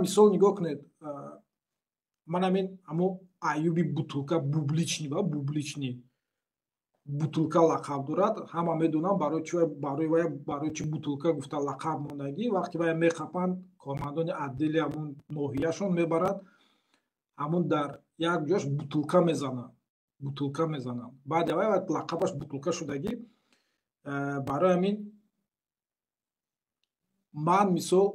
мисол нигоҳ кунед, ман ҳамин ҳамо Аюби Бутулка бублични Бутулка лақаб дорад. Ҳама медонам барои чи Бутулка гуфта лақаб мондагӣ. Вақте вай мехапанд, кормандони отдели ҳамун ноҳияшон мебарад, ҳамун дар як ҷош Бутулка мезананд. Баъди вай лақабаш Бутулка шудагӣ. Барои ҳамин ман мисол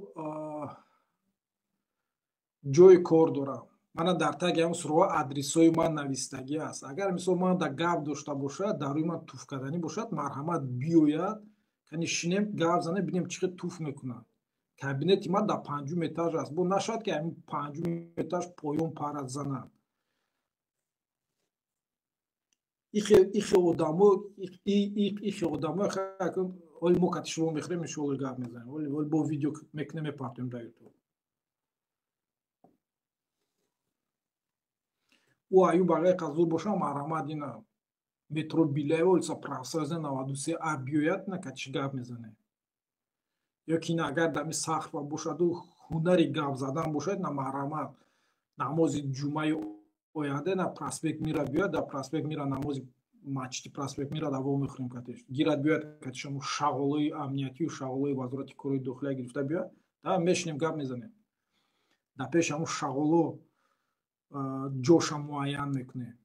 ҷои кор дорам. Мана дар таги ҳамун суроға адресҳои ман навистагӣ аст. Агар мисол ман да гап дошта бошад, дар рӯи ман туф карданӣ бошад, марҳамат биёяд, кани шинем гап занем, бинем чӣ хел туф мекунад. Кабинети ман дар 5-ум этаж аст. Бо нашояд ки ҳамин 5-ум этаж поён парад занад. ин хел одамо оли мо кати шумо мехӯрем, иншоалло гап мезанем, оли бо видео мекунем, мепартоем дар ютуб. ӯ Аюб агар қазур бошад, марҳамат ина метро Билаева улица Правосоюзная 93 а биёяд, на кати гап мезанем. ё ки ина агар дами сахфа бошаду ҳунари гап задан бошад, на марҳамат намози ҷумъаи оянда на проспект Мира биёяд, дар проспект Мира намози масҷиди проспект Мира дар во мехӯрем катиш. Гирад биёяд катиш ҳамун шағолаи амниятию шағолаи вазорати кори дохилия гирифта биёяд, да мешинем гап мезанем. Дар пеш ҳамун шағоло ҷоша муайян мекунем.